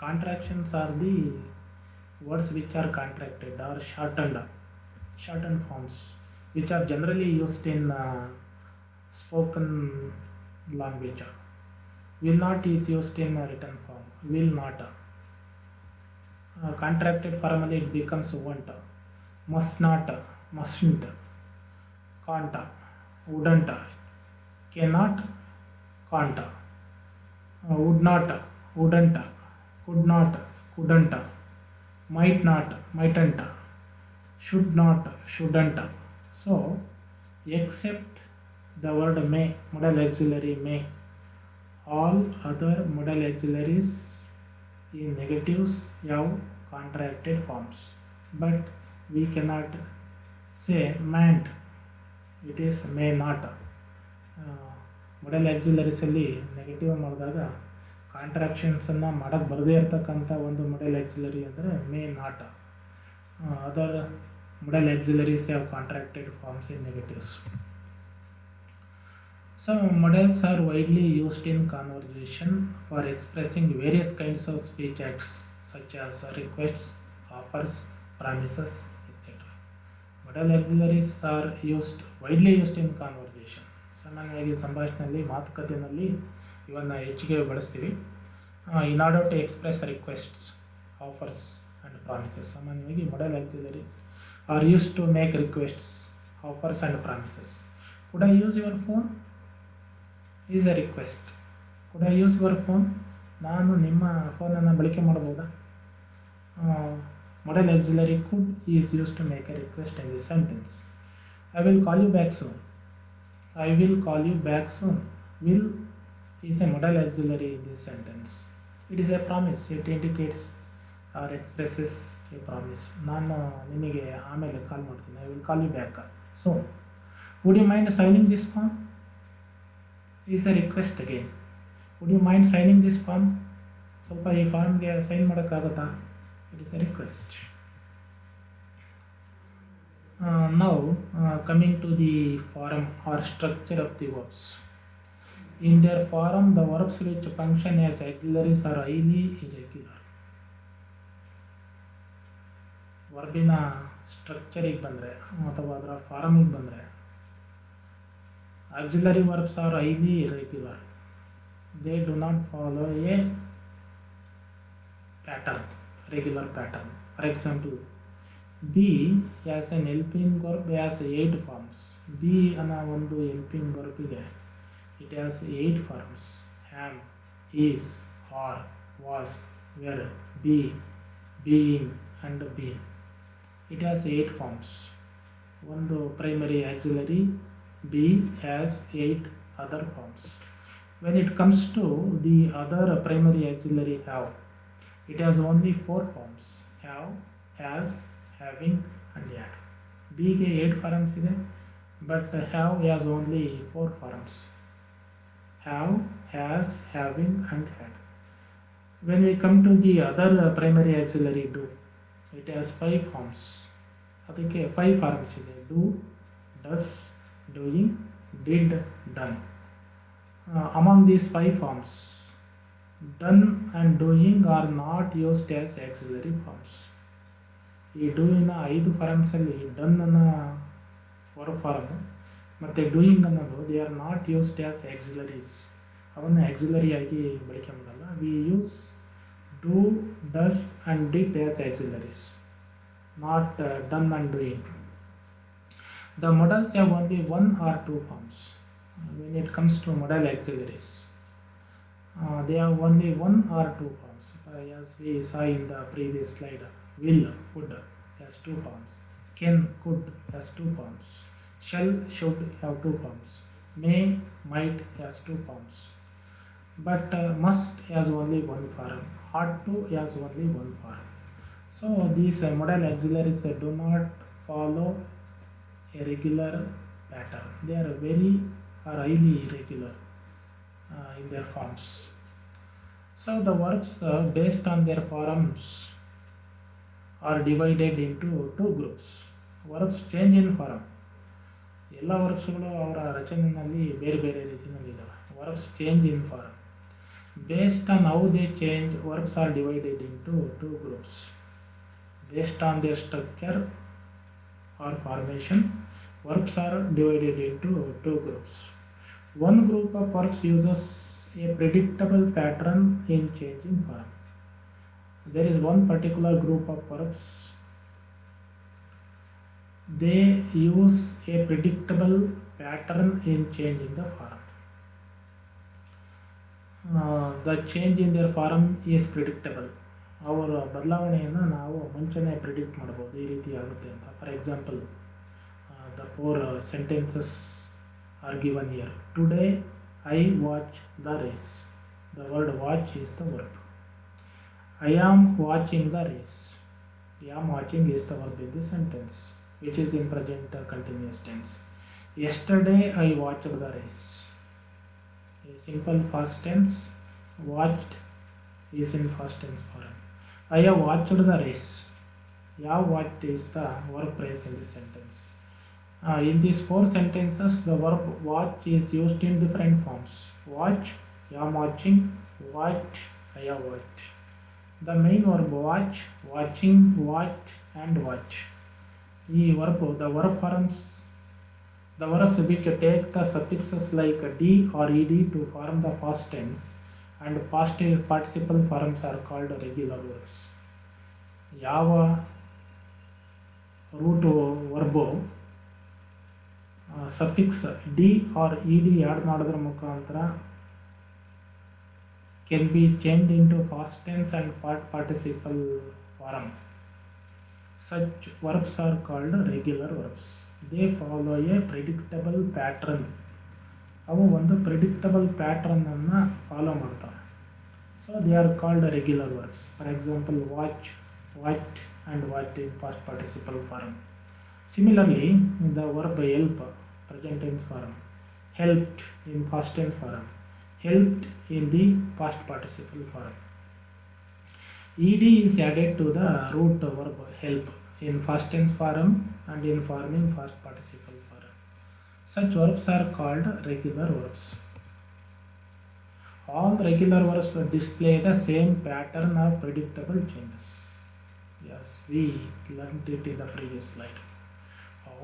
Contractions are the words which are contracted or shortened forms, which are generally used in spoken language. Will not is used in written form. Will not. Contracted formally it becomes won't, must not, mustn't, can't, wouldn't, cannot, can't, would not, wouldn't, could not, couldn't, might not, mightn't, should not, shouldn't. So except The word may, modal auxiliary may. All other modal auxiliaries in negatives have contracted forms, but we cannot say mayn't. It is may not. Modal ಆಕ್ಸಿಲರೀಸಲ್ಲಿ negative ಮಾಡಿದಾಗ ಕಾಂಟ್ರಾಕ್ಷನ್ಸನ್ನು ಮಾಡೋಕ್ಕೆ ಬರದೇ ಇರತಕ್ಕಂಥ ಒಂದು modal auxiliary ಅಂದರೆ may not. Other modal auxiliaries have contracted forms in negatives. Some models are widely used in conversation for expressing various kinds of speech acts such as requests, offers, promises, etc. Modal auxiliaries are widely used in conversation. ಸಾಮಾನ್ಯವಾಗಿ ಸಂಭಾಷಣೆಯಲ್ಲಿ ಮಾತುಕತೆಯಲ್ಲಿ ಇವನ್ನ ಹೆಚ್ಚಿಗೆ ಬಳಸ್ತೀವಿ. In order to express requests, offers and promises. ಸಾಮಾನ್ಯವಾಗಿ modal auxiliaries are used to make requests, offers and promises. Could I use your phone? Is a request. Could I use your phone? ನಾನು ನಿಮ್ಮ ಫೋನನ್ನು ಬಳಕೆ ಮಾಡಬಹುದಾ? Modal auxiliary could is used to make a request in this sentence. I will call you back soon. I will call you back soon. Will is a modal auxiliary in this sentence. It is a promise. It indicates or expresses a promise. ನಾನು ನಿಮಗೆ ಆಮೇಲೆ ಕಾಲ್ ಮಾಡ್ತೀನಿ. I will call you back soon. Would you mind signing this form? Is a request again. Would you mind signing this form? ಸ್ವಲ್ಪ ಈ ಫಾರ್ಮ್ಗೆ sign ಮಾಡೋಕ್ಕಾಗುತ್ತಾ? It is a request. Now coming to the form or structure of the verbs. In their form, the verbs which function as auxiliaries are highly irregular. ವರ್ಬಿನ ಸ್ಟ್ರಕ್ಚರಿಗೆ ಬಂದರೆ ಅಥವಾ ಅದರ ಫಾರಮಿಗೆ ಬಂದರೆ auxiliary verbs are highly irregular. They do not follow a pattern, regular pattern. For example, be as an helping verb has 8 forms. Be ಅನ್ನೋ ಒಂದು helping verb-ಗೆ it has 8 forms. Am, is, are, was, were, be, being and been. It has 8 forms. ಒಂದು primary auxiliary be has 8 other forms. When it comes to the other primary auxiliary have, it has only 4 forms. Have, has, having and had. Be ಗೆ 8 forms ಇದೆ, but have has only 4 forms. Have, has, having and had. When we come to the other primary auxiliary do, it has 5 forms. ಅದಕ್ಕೆ 5 forms ಇದೆ. Do, does, doing, did, done. Among these 5 forms, done and doing are not used as auxiliary forms. ಈ ಡೂಯಿನ 5 ಫಾರ್ಮ್ಸಲ್ಲಿ done ಅನ್ನೋ 4 farm ಮತ್ತು doing ಅನ್ನೋದು they are not used as auxiliaries. ಅವನ್ನು ಆಕ್ಸಿಲರಿಯಾಗಿ ಬಳಕೆ ಮಾಡಲ್ಲ. We use do, does and did as auxiliaries, not done and doing. The modals have only 1 or 2 forms. When it comes to modal auxiliaries, they have only 1 or 2 forms. As we saw in the previous slide, will, would has 2 forms. Can, could has 2 forms. Shall, should have 2 forms. May, might has 2 forms. But must has only 1 form. Ought to has only 1 form. So these modal auxiliaries do not follow a regular pattern. They are very or highly irregular in their forms. So the verbs based on their forms are divided into 2 groups. Verbs change in form. ಎಲ್ಲ ವರ್ಬ್ಸ್ಗಳು ಅವರ ರಚನೆಯಲ್ಲಿ ಬೇರೆ ಬೇರೆ ರೀತಿಯಲ್ಲಿದ್ದಾವೆ. Verbs change in form. Based on how they change, verbs are divided into 2 groups. Based on their structure or formation, verbs are divided into 2 groups. One group of verbs uses a predictable pattern in changing form. There is one particular group of verbs. They use a predictable pattern in changing the form. The change in their form is predictable. ಅವರ ಬದಲಾವಣೆಯನ್ನು ನಾವು ಮುಂಚೆನೇ predict ಮಾಡ್ಬೋದು, ಈ ರೀತಿ ಆಗುತ್ತೆ ಅಂತ. For example, the 4 sentences are given here. Today I watch the race. The word watch is the verb. I am watching the race. I am watching is the verb in this sentence, which is in present continuous tense. Yesterday I watched the race. A simple past tense. Watched is in past tense form. I have watched the race. Yeah, what is the verb phrase in this sentence? In these four sentences, the verb watch is used in different forms. Watch, I am watching, watch, I have watched. The main verb watch, watching, watch, and watch. The verbs which take the suffixes like d or ed to form the past tense and past participle forms are called regular verbs. ಯಾವ root verb suffix D or E D add ಮಾಡೋದ್ರ ಮುಖಾಂತರ can be changed into past tense and participle form. Such verbs are called regular verbs. They follow a predictable pattern. ಅವು ಒಂದು predictable ಪ್ಯಾಟ್ರನನ್ನು follow ಮಾಡ್ತವೆ. So they are called regular verbs. For example watch, watched and watched in past participle form. Similarly, the verb help, present tense form, helped in past tense form, helped in the past participle form. Ed is added to the root verb help in past tense form and in forming past participle form. Such verbs are called regular verbs. All regular verbs display the same pattern of predictable changes. Yes, we learned it in the previous slide.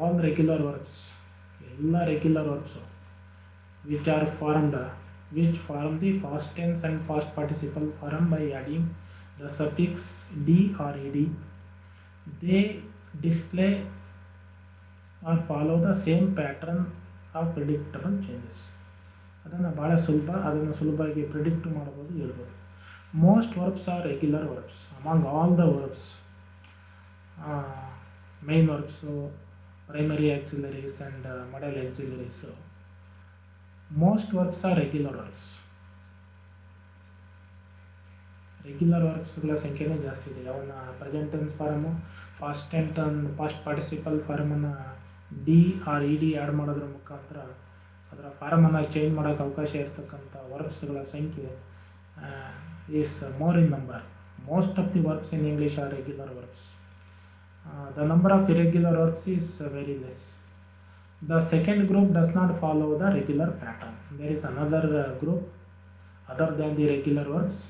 All regular verbs, all regular verbs which form the past tense and past participle form by adding the suffix d or ed, they display or follow the same pattern of predictable changes. ಅದನ್ನು ಭಾಳ ಅದನ್ನು ಸುಲಭವಾಗಿ predict ಮಾಡ್ಬೋದು, ಹೇಳ್ಬೋದು. Most verbs are regular verbs among all the verbs. Main verbs, primary auxiliaries and modal auxiliaries. Most verbs are regular verbs. Regular ವರ್ಬ್ಸ್ಗಳ ಸಂಖ್ಯೆನೇ ಜಾಸ್ತಿ ಇದೆ. ಅವನ್ನ present tense form, past tense and past participle ಫಾರ್ಮನ್ನು D or E D add ಮಾಡೋದ್ರ ಮುಖಾಂತರ ಅದರ ಫಾರ್ಮನ್ನು change ಮಾಡೋಕ್ಕೆ ಅವಕಾಶ ಇರತಕ್ಕಂಥ ವರ್ಬ್ಸ್ಗಳ ಸಂಖ್ಯೆ is more in number. Most of the verbs in English are regular verbs. The number of irregular verbs is very less. The second group does not follow the regular pattern. There is another group other than the regular verbs.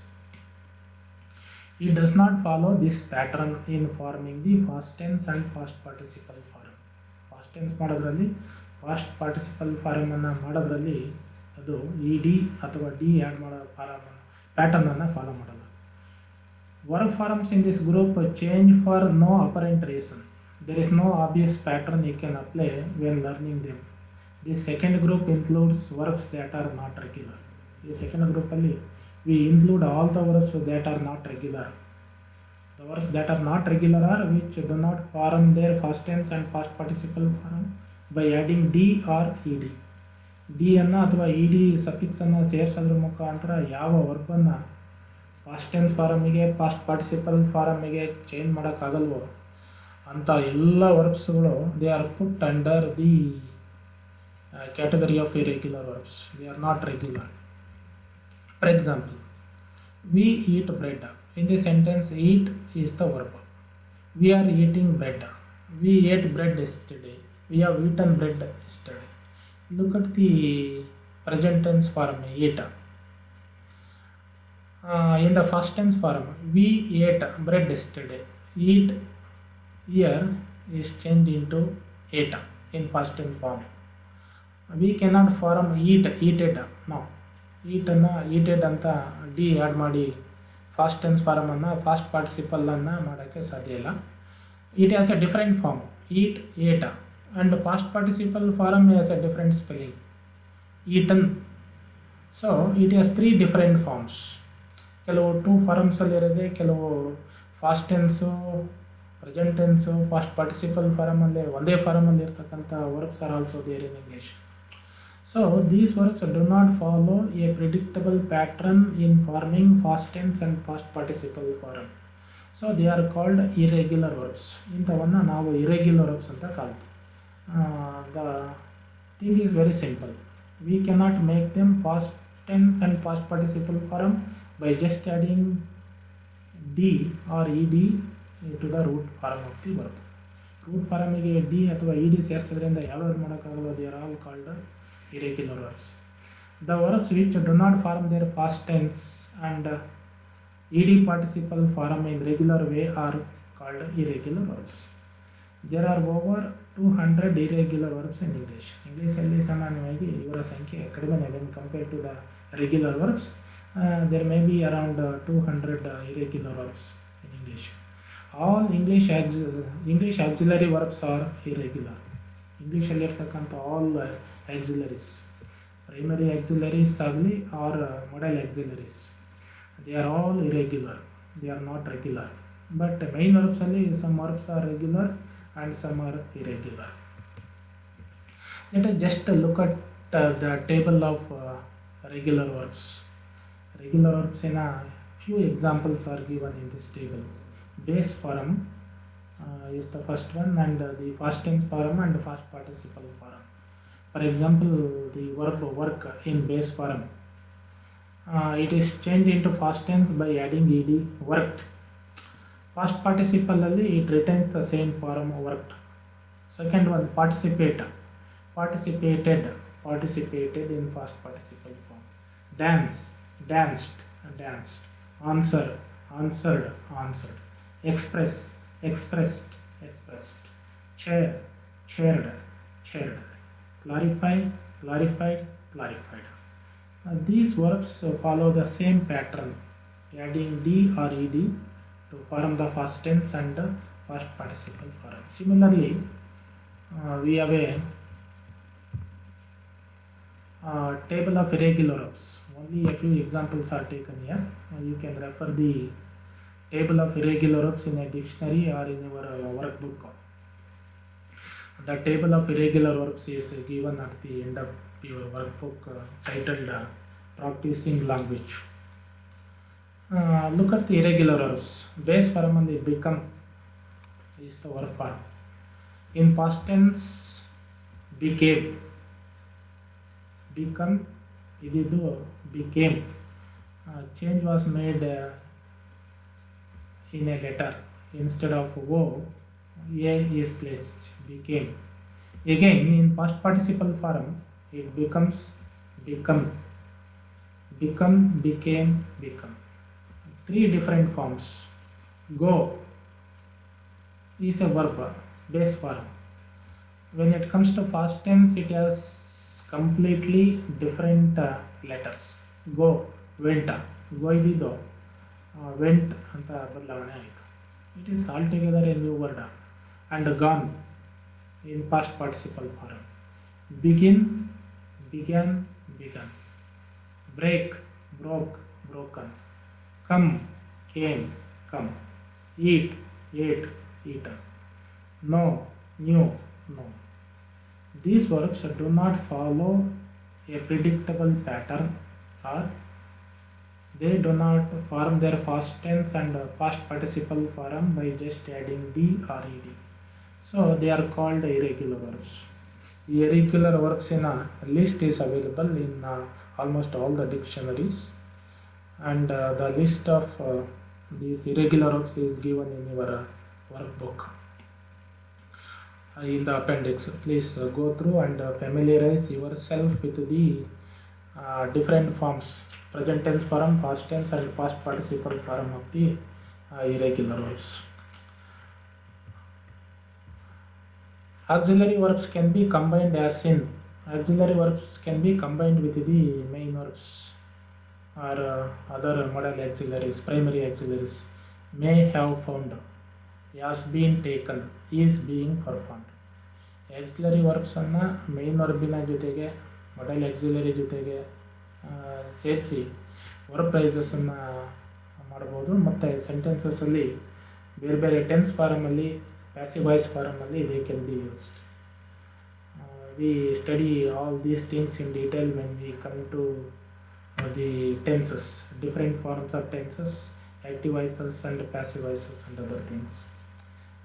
It does not follow this pattern in forming the past tense and past participle form. Past tense ಮಾಡೋದ್ರಲ್ಲಿ past participle form ಅನ್ನು ಮಾಡೋದ್ರಲ್ಲಿ ಅದು E D ಅಥವಾ D add ಮಾಡೋ pattern ಅನ್ನು follow ಮಾಡಲ್ಲ. Verb forms in this group change for no apparent reason. There is no obvious pattern you can apply when learning them. The second group includes verbs that are not regular. The second group alli we include all the verbs that are not regular. The verbs that are not regular are which do not form their past tense and past participle form by adding d or ed. d ಅನ್ನು ಅಥವಾ ed suffix ಅನ್ನು ಸೇರಿಸೋದ್ರ ಮುಖಾಂತರ ಯಾವ ವರ್ಬನ್ನು past tense ಫಾರಮಿಗೆ past participle ಫಾರಮಿಗೆ change ಮಾಡೋಕ್ಕಾಗಲ್ವೋ ಅಂಥ ಎಲ್ಲ ವರ್ಬ್ಸ್ಗಳು they are put under the category of irregular verbs. They are not regular. For example, we eat bread. In the sentence eat is the verb. We are eating bread. We ate bread yesterday. We have eaten bread yesterday. Look at the present tense form eat. In the past tense form, we ate bread yesterday. Eat here is changed into ate in past tense form. We cannot form eated. No, eated ಅಂತ D add ಮಾಡಿ past tense ಫಾರ್ಮನ್ನು past ಪಾರ್ಟಿಸಿಪಲನ್ನು ಮಾಡೋಕ್ಕೆ ಸಾಧ್ಯ ಇಲ್ಲ. It has a different form, eat ate, and past participle form has a different spelling, eaten. So it has 3 different forms. ಕೆಲವು 2 ಫಾರಮ್ಸಲ್ಲಿರೋದೆ, ಕೆಲವು past tense, present tense, past participle ಫಾರಮಲ್ಲಿ ಒಂದೇ ಫಾರಮಲ್ಲಿ ಇರ್ತಕ್ಕಂಥ verbs are also there in English. So these verbs do not follow a predictable pattern in forming past tense and past participle form. So they are called irregular verbs. ಇಂಥವನ್ನು ನಾವು irregular verbs ಅಂತ ಕಲ್ತೀವಿ. The thing is very simple. We cannot make them past tense and past participle form by just adding d or ed to the root form of the verb. Root ಫಾರಮಿಗೆ D ಅಥವಾ E D ಸೇರಿಸೋದ್ರಿಂದ ಯಾವ್ಯಾವ್ದು ಮಾಡೋಕ್ಕಾಗಲ್ಲ, they are all called irregular verbs. The verbs which do not form their past tense and ed participle form in regular way are called irregular verbs. There are over 200 irregular verbs in English. ಇಂಗ್ಲೀಷಲ್ಲಿ ಸಾಮಾನ್ಯವಾಗಿ ಇವರ ಸಂಖ್ಯೆ ಕಡಿಮೆ when compared to the regular verbs. There may be around 200 irregular verbs in English. All English auxiliary verbs are irregular. ಇಂಗ್ಲೀಷಲ್ಲಿ ಇರ್ತಕ್ಕಂಥ all auxiliaries, primary auxiliaries ಆಗಲಿ R modal auxiliaries, they are all irregular, they are not regular. But main verbs ಅಲ್ಲಿ some verbs are regular and some are irregular. Let us just look at the table of regular verbs. Regular verbs in a few examples are given in this table. Base form is the first one, and the past tense form and past participle form. For example, the verb work in base form, it is changed into past tense by adding ed, worked. Past participle alli it retains the same form, worked. Second one, participated in past participle form. Dance, danced, answered. Expressed. Chaired. Clarified. These verbs follow the same pattern, adding d or ed to form the past tense and the past participle form. Similarly, we have a table of irregular verbs. Only a few examples are taken here. You can refer the table of irregular verbs in a dictionary or in your workbook. The table of irregular verbs is given at the end of your workbook titled Practicing Language. Look at the irregular verbs. Base form and the become is the verb form. In past tense, became. Became. Change was made in a letter. Instead of O, A is placed. Became. Again, in past participle form, it becomes become. Became. Three different forms. Go is a verb, base form. When it comes to past tense, it has completely different letters. Go, went, go idido, went ಅಂತ ಬದಲಾವಣೆ ಆಯಿತು. It is altogether a new word. And gone in past participle form. Begin, began. Break, broke, broken. Come, came, come. Eat, ate, eaten. Know, knew, known. These verbs do not follow a predictable pattern, or they do not form their past tense and past participle form by just adding d or ed. So they are called irregular verbs. Irregular verbs in a list is available in almost all the dictionaries, and the list of these irregular verbs is given in your workbook in the appendix. Please go through and familiarize yourself with the different forms, present tense form, past tense and past participle form of the irregular verbs. Auxiliary verbs can be combined as in. Auxiliary verbs can be combined with the main verbs or other modal auxiliaries, primary auxiliaries. May have found, has been taken, is being performed. Auxiliary verbs ಅನ್ನು main ವರ್ಬಿನ ಜೊತೆಗೆ modal auxiliary ಜೊತೆಗೆ ಸೇರಿಸಿ verb ಫ್ರೇಸಸನ್ನು ಮಾಡ್ಬೋದು. ಮತ್ತು ಸೆಂಟೆನ್ಸಸ್ಸಲ್ಲಿ ಬೇರೆ tense ಫಾರಮಲ್ಲಿ, passive voice ಫಾರಮಲ್ಲಿ they can be used. we study all these things in detail when we come to the tenses, different forms of tenses, active voices and passive voices and other things.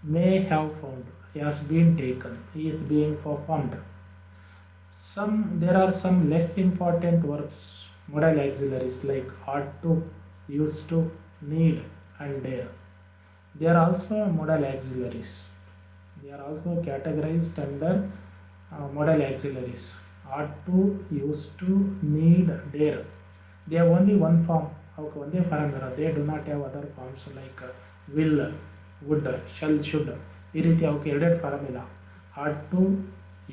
May have found, has been taken, is being performed. There are some less important verbs, modal auxiliaries like ought to, used to, need and dare. They are also modal auxiliaries. They are also categorized under modal auxiliaries. Ought to, used to, need, dare. They have only one form. Only form. They do not have other forms like will, would, shall, should. ಈ ರೀತಿ ಅವಕ್ಕೆ ಎರಡೆರಡು farm ಇಲ್ಲ. ought to,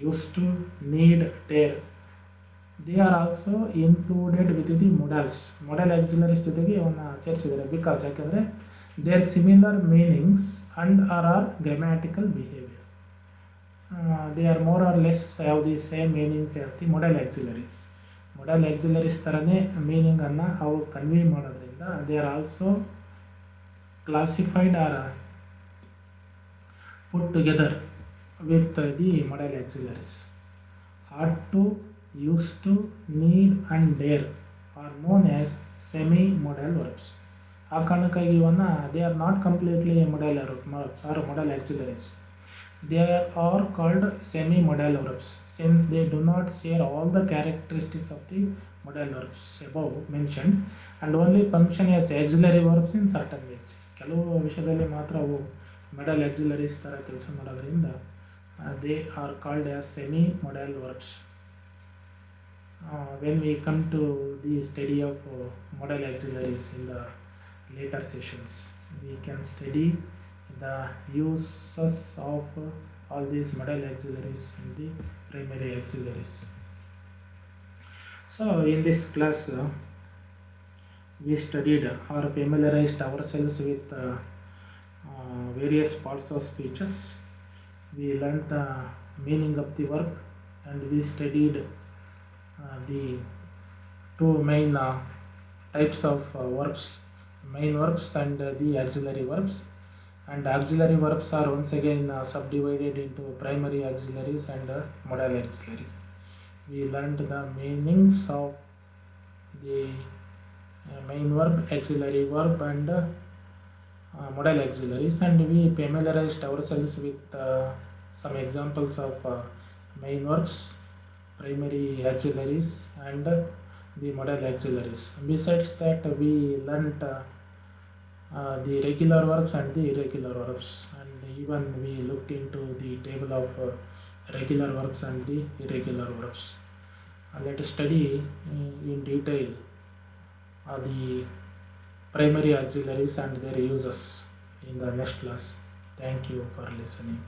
used to, need, dare. They are also included with the modals. Modal auxiliaries ಜೊತೆಗೆ ಅವನ್ನ ಸೇರಿಸಿದ್ದಾರೆ. Because ಯಾಕಂದರೆ their similar meanings and are grammatical behavior. They are more or less have the same meanings as the modal auxiliaries. Modal auxiliaries ಥರನೇ ಮೀನಿಂಗನ್ನು ಅವು convey ಮಾಡೋದ್ರಿಂದ they are also classified or put together with the modal auxiliaries. Ought to, used to, need and dare are known as semi-modal verbs. ಆ ಕಾರಣಕ್ಕಾಗಿ ಇವನ್ನ they are not completely modal verbs or modal auxiliaries. They are called semi-modal verbs since they do not share all the characteristics of the modal verbs above mentioned and only function as auxiliary verbs in certain ways. ಕೆಲವು ವಿಷಯದಲ್ಲಿ ಮಾತ್ರ ಅವು modal auxiliaries ಥರ ಕೆಲಸ ಮಾಡೋದ್ರಿಂದ they are called as semi-modal verbs. When we come to the study of modal auxiliaries in the later sessions, we can study the uses of all these modal auxiliaries and the primary auxiliaries. So in this class we studied or familiarized ourselves with various parts of speeches. We learned the meaning of the verb and we studied the two main types of verbs, main verbs and the auxiliary verbs. And auxiliary verbs are once again subdivided into primary auxiliaries and modal auxiliaries. We learned the meanings of the main verb, auxiliary verb and modal auxiliaries, and we familiarized ourselves with some examples of main verbs, primary auxiliaries and the modal auxiliaries. Besides that, we learnt the regular verbs and the irregular verbs, and even we looked into the table of regular verbs and the irregular verbs. Let us study in detail the primary auxiliaries and their uses in the next class. Thank you for listening.